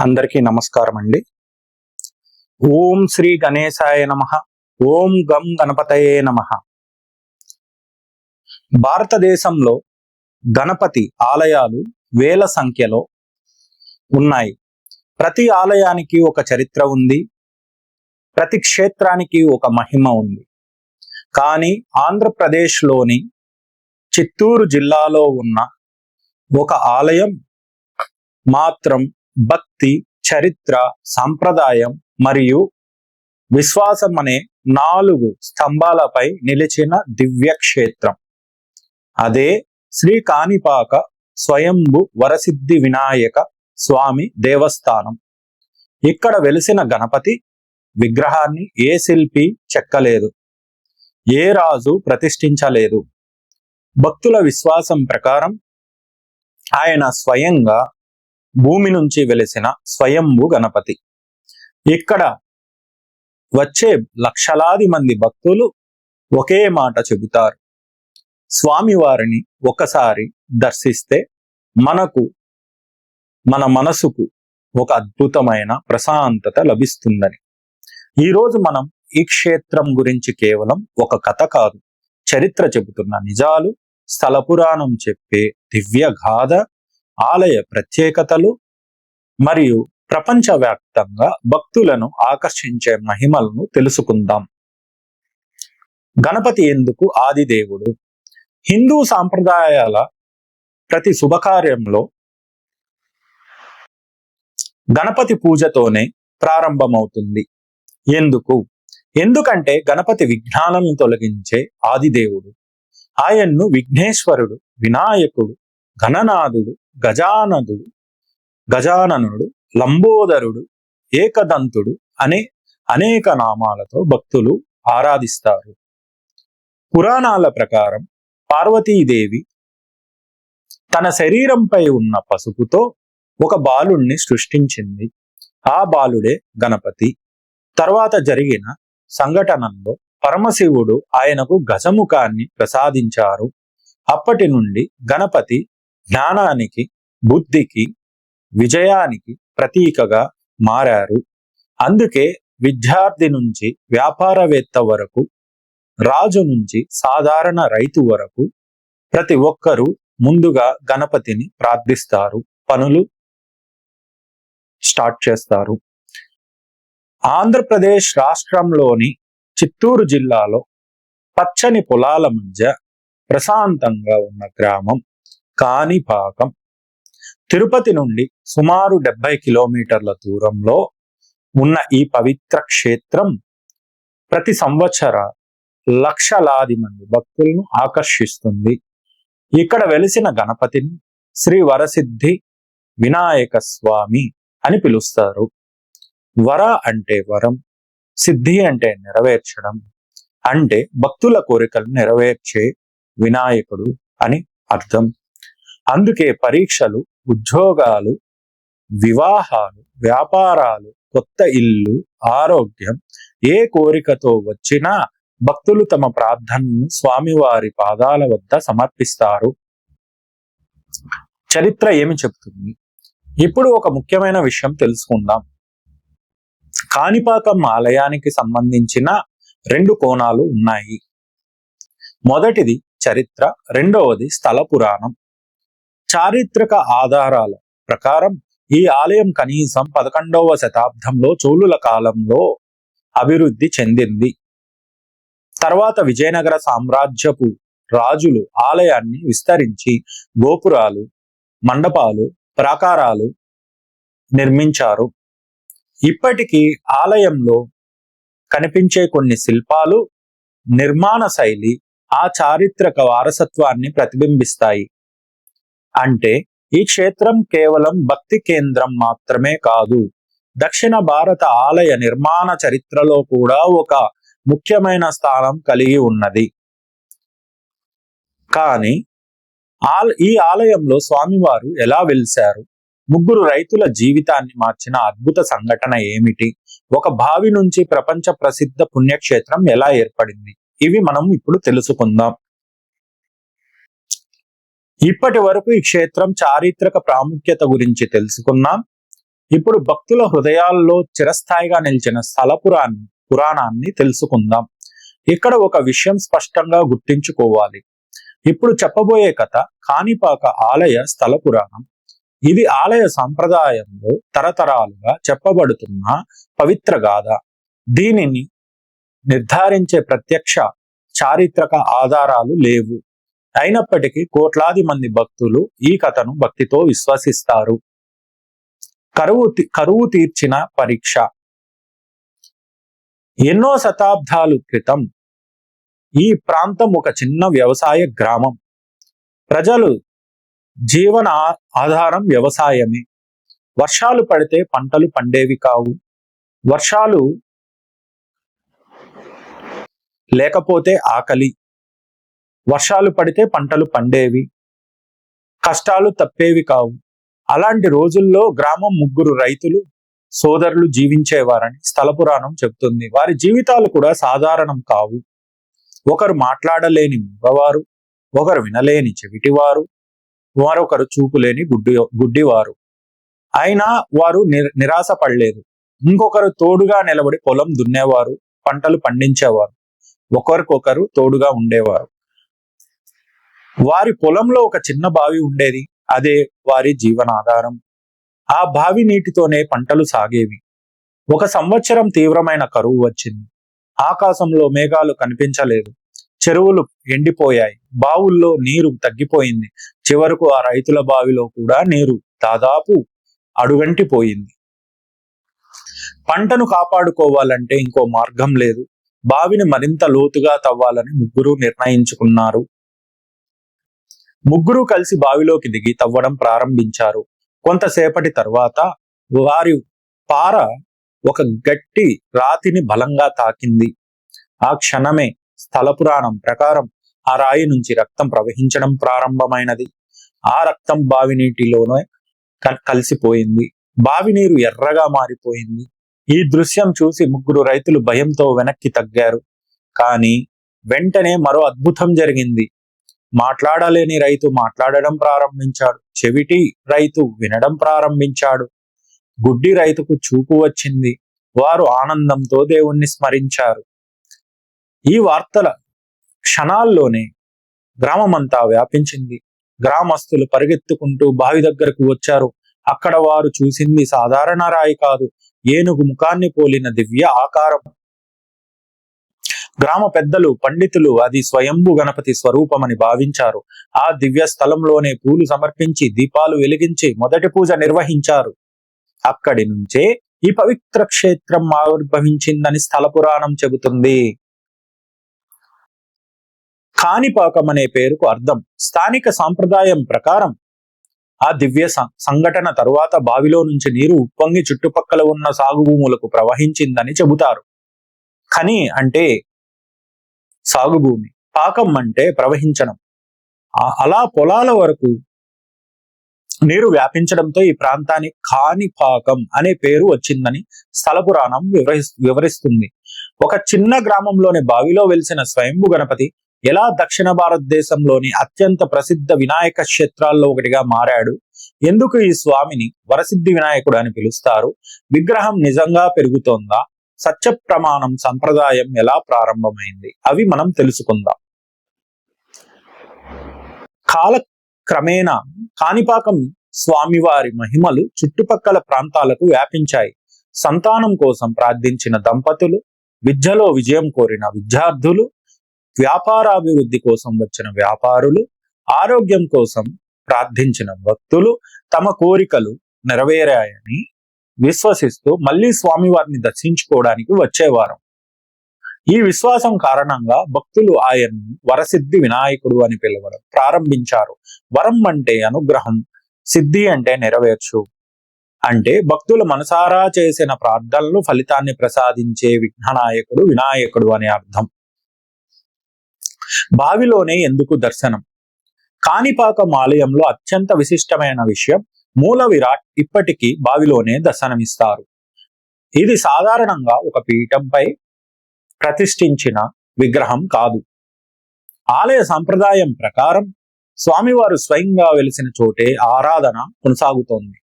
అందరికీ నమస్కారం అండి. ఓం శ్రీ గణేశాయ నమః. ఓం గం గణపతయే నమః. భారతదేశంలో గణపతి ఆలయాలు వేల సంఖ్యలో ఉన్నాయి. ప్రతి ఆలయానికి ఒక చరిత్ర ఉంది. ప్రతి క్షేత్రానికి ఒక మహిమ ఉంది. కానీ ఆంధ్రప్రదేశ్లోని చిత్తూరు జిల్లాలో ఉన్న ఒక ఆలయం మాత్రం భక్తి, చరిత్ర, సంప్రదాయం మరియు విశ్వాసం అనే 4 స్తంభాలపై నిలిచిన దివ్య క్షేత్రం. అదే శ్రీ కాణిపాక స్వయంభు వరసిద్ధి వినాయక స్వామి దేవస్థానం. ఇక్కడ వెలిసిన గణపతి విగ్రహాన్ని ఏ శిల్పి చెక్కలేదు, ఏ రాజు ప్రతిష్ఠించలేదు. భక్తుల విశ్వాసం ప్రకారం ఆయన స్వయంగా భూమి నుంచి వెలిసిన స్వయంభు గణపతి. ఇక్కడ వచ్చే లక్షలాది మంది భక్తులు ఒకే మాట చెబుతారు: స్వామివారిని ఒకసారి దర్శిస్తే మన మనసుకు ఒక అద్భుతమైన ప్రశాంతత లభిస్తుందని. ఈరోజు మనం ఈ క్షేత్రం గురించి కేవలం ఒక కథ కాదు, చరిత్ర చెబుతున్న నిజాలు, స్థల పురాణం చెప్పే దివ్య గాథ, ఆలయ ప్రత్యేకతలు మరియు ప్రపంచవ్యాప్తంగా భక్తులను ఆకర్షించే మహిమలను తెలుసుకుందాం. గణపతి ఎందుకు ఆదిదేవుడు? హిందూ సాంప్రదాయాల ప్రతి శుభకార్యంలో గణపతి పూజతోనే ప్రారంభమవుతుంది. ఎందుకంటే గణపతి విఘ్నాలను తొలగించే ఆదిదేవుడు. ఆయన్ను విఘ్నేశ్వరుడు, వినాయకుడు, గణనాథుడు, గజాననుడు, లంబోదరుడు, ఏకదంతుడు అనే అనేక నామాలతో భక్తులు ఆరాధిస్తారు. పురాణాల ప్రకారం పార్వతీదేవి తన శరీరంపై ఉన్న పసుపుతో ఒక బాలుణ్ణి సృష్టించింది. ఆ బాలుడే గణపతి. తర్వాత జరిగిన సంఘటనల్లో పరమశివుడు ఆయనకు గజముఖాన్ని ప్రసాదించారు. అప్పటి నుండి గణపతి జ్ఞానానికి, బుద్ధికి, విజయానికి ప్రతీకగా మారారు. అందుకే విద్యార్థి నుంచి వ్యాపారవేత్త వరకు, రాజు నుంచి సాధారణ రైతు వరకు ప్రతి ఒక్కరూ ముందుగా గణపతిని ప్రార్థిస్తారు, పనులు స్టార్ట్ చేస్తారు. ఆంధ్రప్రదేశ్ రాష్ట్రంలోని చిత్తూరు జిల్లాలో పచ్చని పొలాల మధ్య ప్రశాంతంగా ఉన్న గ్రామం కాణిపాకం. తిరుపతి నుండి సుమారు 70 కిలోమీటర్ల దూరంలో ఉన్న ఈ పవిత్ర క్షేత్రం ప్రతి సంవత్సర లక్షలాది మంది భక్తులను ఆకర్షిస్తుంది. ఇక్కడ వెలిసిన గణపతిని శ్రీ వరసిద్ధి వినాయక స్వామి అని పిలుస్తారు. వర అంటే వరం, సిద్ధి అంటే నెరవేర్చడం, అంటే భక్తుల కోరికలు నెరవేర్చే వినాయకుడు అని అర్థం. అందుకే పరీక్షలు, ఉద్యోగాలు, వివాహాలు, వ్యాపారాలు, కొత్త ఇల్లు, ఆరోగ్యం, ఏ కోరికతో వచ్చినా భక్తులు తమ ప్రార్థనను స్వామివారి పాదాల వద్ద సమర్పిస్తారు. చరిత్ర ఏమి చెబుతుంది? ఇప్పుడు ఒక ముఖ్యమైన విషయం తెలుసుకుందాం. కాణిపాకం ఆలయానికి సంబంధించిన 2 కోణాలు ఉన్నాయి. మొదటిది చరిత్ర, రెండవది స్థల పురాణం. చారిత్రక ఆధారాల ప్రకారం ఈ ఆలయం కనీసం 11వ శతాబ్దంలో చోళుల కాలంలో అభివృద్ధి చెందింది. తర్వాత విజయనగర సామ్రాజ్యపు రాజులు ఆలయాన్ని విస్తరించి గోపురాలు, మండపాలు, ప్రాకారాలు నిర్మించారు. ఇప్పటికీ ఆలయంలో కనిపించే కొన్ని శిల్పాలు, నిర్మాణ శైలి ఆ చారిత్రక వారసత్వాన్ని ప్రతిబింబిస్తాయి. అంటే ఈ క్షేత్రం కేవలం భక్తి కేంద్రం మాత్రమే కాదు, దక్షిణ భారత ఆలయ నిర్మాణ చరిత్రలో కూడా ఒక ముఖ్యమైన స్థానం కలిగి ఉన్నది. కానీ ఈ ఆలయంలో స్వామివారు ఎలా వెలిశారు? 3 రైతుల జీవితాన్ని మార్చిన అద్భుత సంఘటన ఏమిటి? ఒక బావి నుంచి ప్రపంచ ప్రసిద్ధ పుణ్యక్షేత్రం ఎలా ఏర్పడింది? ఇవి మనం ఇప్పుడు తెలుసుకుందాం. ఇప్పటి వరకు ఈ క్షేత్రం చారిత్రక ప్రాముఖ్యత గురించి తెలుసుకున్నాం. ఇప్పుడు భక్తుల హృదయాల్లో చిరస్థాయిగా నిలిచిన పురాణాన్ని తెలుసుకుందాం. ఇక్కడ ఒక విషయం స్పష్టంగా గుర్తించుకోవాలి. ఇప్పుడు చెప్పబోయే కథ కాణిపాక ఆలయ స్థల పురాణం. ఇది ఆలయ సంప్రదాయంలో తరతరాలుగా చెప్పబడుతున్న పవిత్ర గాథ. దీనిని నిర్ధారించే ప్రత్యక్ష చారిత్రక ఆధారాలు లేవు. అయినప్పటికీ కోట్లాది మంది భక్తులు ఈ కథను భక్తితో విశ్వసిస్తారు. కరువు తీర్చిన పరీక్ష. ఎన్నో శతాబ్దాల క్రితం ఈ ప్రాంతం ఒక చిన్న వ్యవసాయ గ్రామం. ప్రజలు జీవన ఆధారం వ్యవసాయమే. వర్షాలు పడితే పంటలు పండేవి కావు. వర్షాలు లేకపోతే ఆకలి. వర్షాలు పడితే పంటలు పండేవి, కష్టాలు తప్పేవి కావు. అలాంటి రోజుల్లో గ్రామం ముగ్గురు రైతులు సోదరులు జీవించేవారని స్థల పురాణం చెబుతుంది. వారి జీవితాలు కూడా సాధారణం కావు. ఒకరు మాట్లాడలేని మూగవారు, ఒకరు వినలేని చెవిటివారు, మరొకరు చూపులేని గుడ్డివారు. అయినా వారు నిరాశ పడలేదు. ఇంకొకరు తోడుగా నిలబడి పొలం దున్నేవారు, పంటలు పండించేవారు. ఒకరికొకరు తోడుగా ఉండేవారు. వారి పొలంలో ఒక చిన్న బావి ఉండేది. అదే వారి జీవనాధారం. ఆ బావి నీటితోనే పంటలు సాగేవి. ఒక సంవత్సరం తీవ్రమైన కరువు వచ్చింది. ఆకాశంలో మేఘాలు కనిపించలేదు. చెరువులు ఎండిపోయాయి. బావుల్లో నీరు తగ్గిపోయింది. చివరకు ఆ రైతుల బావిలో కూడా నీరు దాదాపు అడుగంటిపోయింది. పంటను కాపాడుకోవాలంటే ఇంకో మార్గం లేదు. బావిని మరింత లోతుగా తవ్వాలని ముగ్గురు నిర్ణయించుకున్నారు. ముగ్గురు కలిసి బావిలోకి దిగి తవ్వడం ప్రారంభించారు. కొంతసేపటి తర్వాత వారి పార ఒక గట్టి రాతిని బలంగా తాకింది. ఆ క్షణమే స్థల పురాణం ప్రకారం ఆ రాయి నుంచి రక్తం ప్రవహించడం ప్రారంభమైనది. ఆ రక్తం బావి నీటిలోనే కలిసిపోయింది. బావి నీరు ఎర్రగా మారిపోయింది. ఈ దృశ్యం చూసి ముగ్గురు రైతులు భయంతో వెనక్కి తగ్గారు. కానీ వెంటనే మరో అద్భుతం జరిగింది. మాట్లాడలేని రైతు మాట్లాడడం ప్రారంభించాడు. చెవిటి రైతు వినడం ప్రారంభించాడు. గుడ్డి రైతుకు చూపు వచ్చింది. వారు ఆనందంతో దేవుణ్ణి స్మరించారు. ఈ వార్తల క్షణాల్లోనే గ్రామమంతా వ్యాపించింది. గ్రామస్తులు పరిగెత్తుకుంటూ బావి దగ్గరకు వచ్చారు. అక్కడ వారు చూసింది సాధారణ రాయి కాదు, ఏనుగు ముఖాన్ని పోలిన దివ్య ఆకారం. గ్రామ పెద్దలు, పండితులు అది స్వయంభు గణపతి స్వరూపమని భావించారు. ఆ దివ్య స్థలంలోనే పూలు సమర్పించి దీపాలు వెలిగించి మొదటి పూజ నిర్వహించారు. అక్కడి నుంచే ఈ పవిత్ర క్షేత్రం ఆవిర్భవించిందని స్థల పురాణం చెబుతుంది. కాణిపాకం అనే పేరుకు అర్థం. స్థానిక సాంప్రదాయం ప్రకారం ఆ దివ్య సంఘటన తరువాత బావిలో నుంచి నీరు ఉప్పొంగి చుట్టుపక్కల ఉన్న సాగు భూములకు ప్రవహించిందని చెబుతారు. ఖని అంటే సాగు భూమి, పాకం అంటే ప్రవహించడం. అలా పొలాల వరకు నీరు వ్యాపించడంతో ఈ ప్రాంతాన్ని కాణిపాకం అనే పేరు వచ్చిందని స్థల పురాణం వివరిస్తుంది. ఒక చిన్న గ్రామంలోని బావిలో వెలిసిన స్వయంభు గణపతి ఎలా దక్షిణ భారతదేశంలోని అత్యంత ప్రసిద్ధ వినాయక క్షేత్రాల్లో ఒకటిగా మారాడు, ఎందుకు ఈ స్వామిని వరసిద్ధి వినాయకుడు అని పిలుస్తారు, విగ్రహం నిజంగా పెరుగుతోందా, సత్య ప్రమాణం సంప్రదాయం ఎలా ప్రారంభమైంది, అవి మనం తెలుసుకుందాం. కాలక్రమేణా కాణిపాకం స్వామివారి మహిమలు చుట్టుపక్కల ప్రాంతాలకు వ్యాపించాయి. సంతానం కోసం ప్రార్థించిన దంపతులు, విద్యలో విజయం కోరిన విద్యార్థులు, వ్యాపారాభివృద్ధి కోసం వచ్చిన వ్యాపారులు, ఆరోగ్యం కోసం ప్రార్థించిన భక్తులు తమ కోరికలు నెరవేరాయని విశ్వసిస్తూ మళ్ళీ స్వామివారిని దర్శించుకోవడానికి వచ్చేవారు. ఈ విశ్వాసం కారణంగా భక్తులు ఆయన్ను వరసిద్ధి వినాయకుడు అని పిలవడం ప్రారంభించారు. వరం అంటే అనుగ్రహం, సిద్ధి అంటే నెరవేర్చు. అంటే భక్తులు మనసారా చేసిన ప్రార్థనలు ఫలితాన్ని ప్రసాదించే విఘ్ననాయకుడు వినాయకుడు అనే అర్థం. బావిలోనే ఎందుకు దర్శనం? కాణిపాకం ఆలయంలో అత్యంత విశిష్టమైన విషయం, మూల విరాట్ ఇప్పటికీ బావిలోనే దర్శనమిస్తారు. ఇది సాధారణంగా ఒక పీఠంపై ప్రతిష్ఠించిన విగ్రహం కాదు. ఆలయ సంప్రదాయం ప్రకారం స్వామివారు స్వయంగా వెలిసిన చోటే ఆరాధన కొనసాగుతోంది.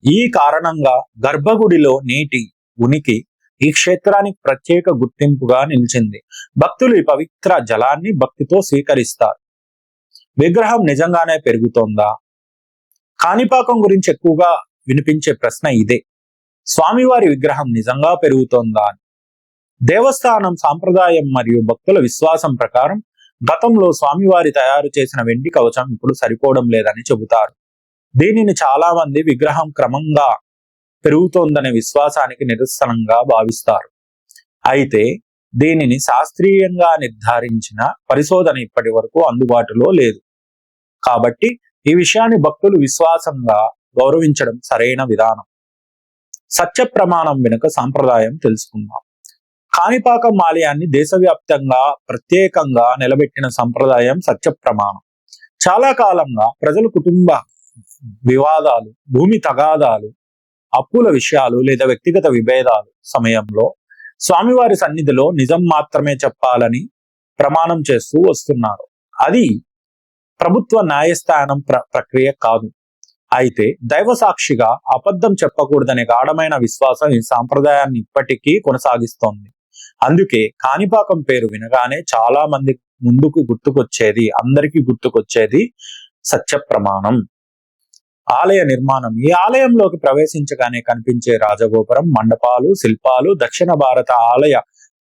ఈ కారణంగా గర్భగుడిలో నీటి ఉనికి ఈ క్షేత్రానికి ప్రత్యేక గుర్తింపుగా నిలిచింది. భక్తులు ఈ పవిత్ర జలాన్ని భక్తితో స్వీకరిస్తారు. విగ్రహం నిజంగానే పెరుగుతోందా? కాణిపాకం గురించి ఎక్కువగా వినిపించే ప్రశ్న ఇదే. స్వామివారి విగ్రహం నిజంగా పెరుగుతోందా అని. దేవస్థానం సాంప్రదాయం మరియు భక్తుల విశ్వాసం ప్రకారం గతంలో స్వామివారి తయారు చేసిన వెండి కవచం ఇప్పుడు సరిపోవడం లేదని చెబుతారు. దీనిని చాలా మంది విగ్రహం క్రమంగా పెరుగుతోందనే విశ్వాసానికి నిదర్శనంగా భావిస్తారు. అయితే దీనిని శాస్త్రీయంగా నిర్ధారించిన పరిశోధన ఇప్పటి వరకు అందుబాటులో లేదు. కాబట్టి ఈ విషయాన్ని భక్తులు విశ్వాసంగా గౌరవించడం సరైన విధానం. సత్య ప్రమాణం వెనుక సాంప్రదాయం తెలుసుకుందాం. కాణిపాకం ఆలయాన్ని దేశవ్యాప్తంగా ప్రత్యేకంగా నిలబెట్టిన సంప్రదాయం సత్య ప్రమాణం. చాలా కాలంగా ప్రజలు కుటుంబ వివాదాలు, భూమి తగాదాలు, అప్పుల విషయాలు లేదా వ్యక్తిగత విభేదాలు సమయంలో స్వామివారి సన్నిధిలో నిజం మాత్రమే చెప్పాలని ప్రమాణం చేస్తూ వస్తున్నారు. అది ప్రభుత్వ న్యాయస్థానం ప్రక్రియ కాదు. అయితే దైవ సాక్షిగా అబద్ధం చెప్పకూడదనే గాఢమైన విశ్వాసం ఈ సాంప్రదాయాన్ని ఇప్పటికీ కొనసాగిస్తోంది. అందుకే కాణిపాకం పేరు వినగానే చాలా మంది అందరికీ గుర్తుకొచ్చేది సత్య ప్రమాణం. ఆలయ నిర్మాణం. ఈ ఆలయంలోకి ప్రవేశించగానే కనిపించే రాజగోపురం, మండపాలు, శిల్పాలు దక్షిణ భారత ఆలయ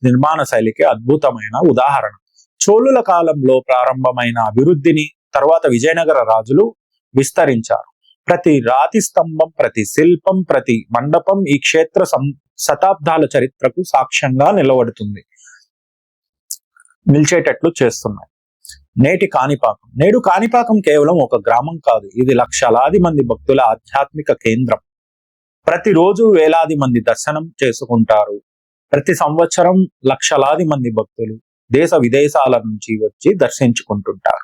నిర్మాణ శైలికి అద్భుతమైన ఉదాహరణ. చోళుల కాలంలో ప్రారంభమైన అభివృద్ధిని తర్వాత విజయనగర రాజులు విస్తరించారు. ప్రతి రాతి స్తంభం, ప్రతి శిల్పం, ప్రతి మండపం ఈ క్షేత్ర శతాబ్దాల చరిత్రకు సాక్ష్యంగా నిలిచేటట్లు చేస్తున్నాయి. నేడు కాణిపాకం కేవలం ఒక గ్రామం కాదు, ఇది లక్షలాది మంది భక్తుల ఆధ్యాత్మిక కేంద్రం. ప్రతిరోజు వేలాది మంది దర్శనం చేసుకుంటారు. ప్రతి సంవత్సరం లక్షలాది మంది భక్తులు దేశ విదేశాల నుంచి వచ్చి దర్శించుకుంటుంటారు.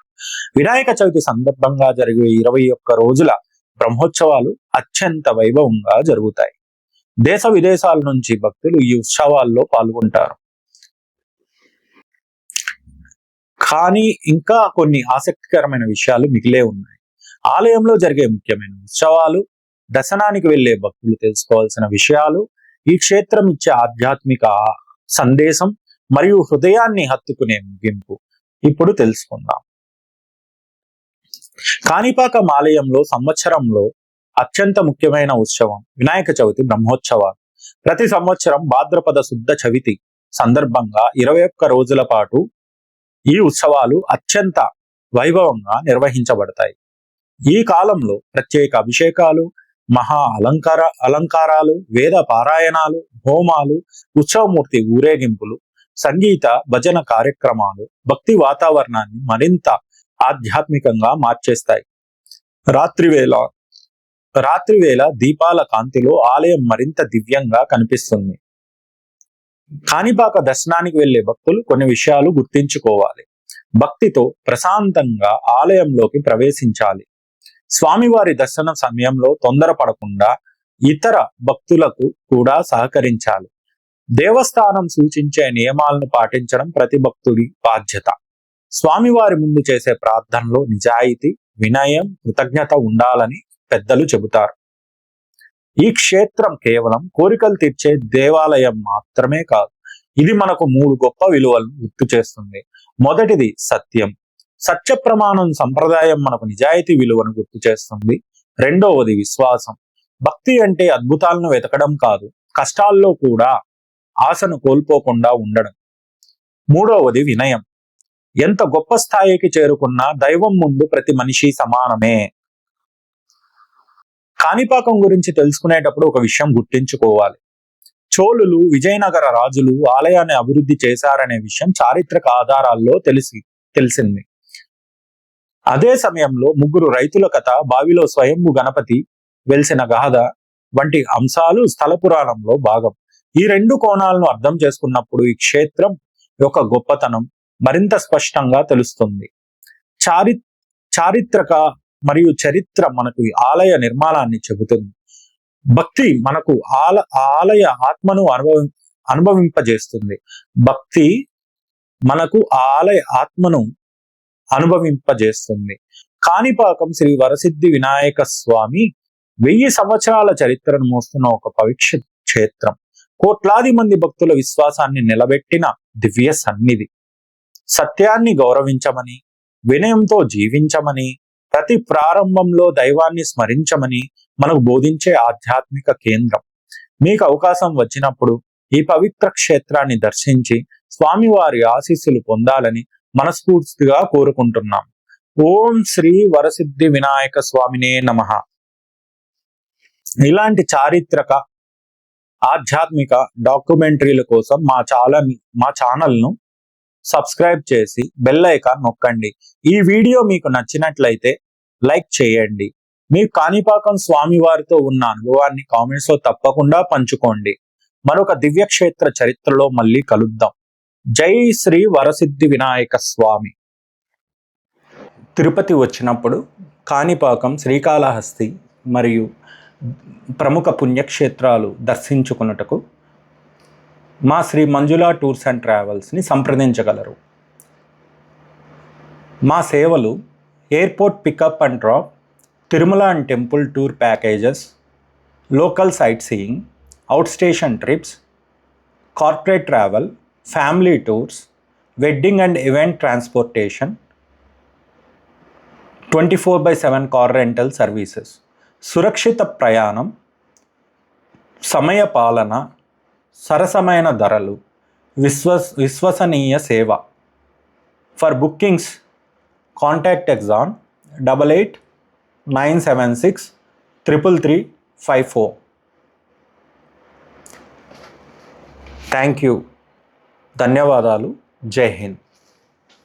వినాయక చవితి సందర్భంగా జరిగే 21 రోజుల బ్రహ్మోత్సవాలు అత్యంత వైభవంగా జరుగుతాయి. దేశ విదేశాల నుంచి భక్తులు ఈ ఉత్సవాల్లో పాల్గొంటారు. కానీ ఇంకా కొన్ని ఆసక్తికరమైన విషయాలు మిగిలే ఉన్నాయి. ఆలయంలో జరిగే ముఖ్యమైన ఉత్సవాలు, దర్శనానికి వెళ్లే భక్తులు తెలుసుకోవాల్సిన విషయాలు, ఈ క్షేత్రం ఇచ్చే ఆధ్యాత్మిక సందేశం మరియు హృదయాన్ని హత్తుకునే ముగింపు ఇప్పుడు తెలుసుకుందాం. కాణిపాకం ఆలయంలో సంవత్సరంలో అత్యంత ముఖ్యమైన ఉత్సవం వినాయక చవితి బ్రహ్మోత్సవాలు. ప్రతి సంవత్సరం భాద్రపద శుద్ధ చవితి సందర్భంగా 21 రోజుల పాటు ఈ ఉత్సవాలు అత్యంత వైభవంగా నిర్వహించబడతాయి. ఈ కాలంలో ప్రత్యేక అభిషేకాలు, మహా అలంకారాలు, వేద పారాయణాలు, హోమాలు, ఉత్సవమూర్తి ఊరేగింపులు, సంగీత భజన కార్యక్రమాలు భక్తి వాతావరణాన్ని మరింత ఆధ్యాత్మికంగా మార్చేస్తాయి. రాత్రివేళ దీపాల కాంతిలో ఆలయం మరింత దివ్యంగా కనిపిస్తుంది. కాణిపాక దర్శనానికి వెళ్లే భక్తులు కొన్ని విషయాలు గుర్తించుకోవాలి. భక్తితో ప్రశాంతంగా ఆలయంలోకి ప్రవేశించాలి. స్వామివారి దర్శన సమయంలో తొందరపడకుండా ఇతర భక్తులకు కూడా సహకరించాలి. దేవస్థానం సూచించే నియమాలను పాటించడం ప్రతి భక్తుడి బాధ్యత. స్వామివారి ముందు చేసే ప్రార్థనలో నిజాయితీ, వినయం, కృతజ్ఞత ఉండాలని పెద్దలు చెబుతారు. ఈ క్షేత్రం కేవలం కోరికలు తీర్చే దేవాలయం మాత్రమే కాదు, ఇది మనకు 3 గొప్ప విలువలను గుర్తు చేస్తుంది. మొదటిది సత్యం. సత్య ప్రమాణం సంప్రదాయం మనకు నిజాయితీ విలువను గుర్తు చేస్తుంది. రెండవది విశ్వాసం. భక్తి అంటే అద్భుతాలను వెతకడం కాదు, కష్టాల్లో కూడా ఆశను కోల్పోకుండా ఉండడం. మూడవది వినయం. ఎంత గొప్ప స్థాయికి చేరుకున్నా దైవం ముందు ప్రతి మనిషి సమానమే. కాణిపాకం గురించి తెలుసుకునేటప్పుడు ఒక విషయం గుర్తించుకోవాలి. చోళులు, విజయనగర రాజులు ఆలయాన్ని అభివృద్ధి చేశారనే విషయం చారిత్రక ఆధారాల్లో తెలిసింది. అదే సమయంలో 3 రైతుల కథ, బావిలో స్వయంభు గణపతి వెలిసిన గాథ వంటి అంశాలు స్థల పురాణంలో భాగం. ఈ 2 కోణాలను అర్థం చేసుకున్నప్పుడు ఈ క్షేత్రం యొక్క గొప్పతనం మరింత స్పష్టంగా తెలుస్తుంది. చారిత్రక మరియు చరిత్ర మనకు ఆలయ నిర్మాణాన్ని చెబుతుంది. భక్తి మనకు ఆలయ ఆత్మను అనుభవింపజేస్తుంది. భక్తి మనకు ఆలయ ఆత్మను అనుభవింపజేస్తుంది. కాణిపాకం శ్రీ వరసిద్ధి వినాయక స్వామి 1000 సంవత్సరాల చరిత్రను మోస్తున్న ఒక పవిత్ర క్షేత్రం, కోట్లాది మంది భక్తుల విశ్వాసాన్ని నిలబెట్టిన దివ్య సన్నిధి. సత్యాన్ని గౌరవించమని, వినయంతో జీవించమని, ప్రతి ప్రారంభంలో దైవాన్ని స్మరించమని మనకు బోధించే ఆధ్యాత్మిక కేంద్రం. మీకు అవకాశం వచ్చినప్పుడు ఈ పవిత్ర క్షేత్రాన్ని దర్శించి స్వామివారి ఆశీస్సులు పొందాలని మనస్ఫూర్తిగా కోరుకుంటున్నాం. ఓం శ్రీ వరసిద్ధి వినాయక స్వామినే నమః. ఇలాంటి చారిత్రక ఆధ్యాత్మిక డాక్యుమెంటరీల కోసం మా ఛానల్ను సబ్స్క్రైబ్ చేసి బెల్ ఐకాన్ నొక్కండి. ఈ వీడియో మీకు నచ్చినట్లయితే లైక్ చేయండి. మీ కాణిపాకం స్వామివారితో ఉన్న అనుభవాన్ని కామెంట్స్ లో తప్పకుండా పంచుకోండి. మరొక దివ్యక్షేత్ర చరిత్రలో మళ్ళీ కలుద్దాం. జై శ్రీ వరసిద్ధి వినాయక స్వామి. తిరుపతి వచ్చినప్పుడు కాణిపాకం, శ్రీకాళహస్తి మరియు ప్రముఖ పుణ్యక్షేత్రాలు దర్శించుకున్నటకు మా శ్రీ మంజులా టూర్స్ అండ్ ట్రావెల్స్ని సంప్రదించగలరు. మా సేవలు airport pickup and drop, Tirumala and temple tour packages, local sightseeing, out station trips, corporate travel, family tours, wedding and event transportation, 24/7 car rental services, సురక్షిత ప్రయాణం, సమయ పాలన, సరసమైన ధరలు, విశ్వసనీయ సేవ. ఫర్ బుకింగ్స్ కాంటాక్ట్ ఎగ్జాన్ 88-976-33354. Thank you. ధన్యవాదాలు. జై హింద్.